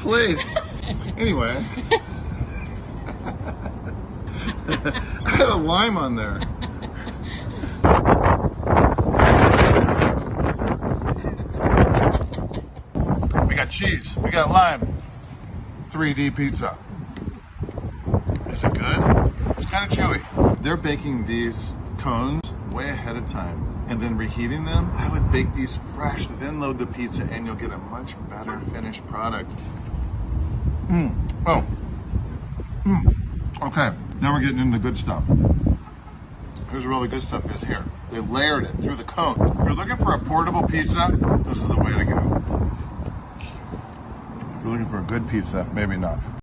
plate. Anyway. I had a lime on there. We got cheese. We got lime. 3D pizza. Is it good? It's kind of chewy. They're baking these cones way ahead of time and then reheating them. I would bake these fresh, then load the pizza, and you'll get a much better finished product. Okay, now we're getting into the good stuff. Here's where all the good stuff is here. They layered it through the cone. If you're looking for a portable pizza, this is the way to go. If you're looking for a good pizza, maybe not.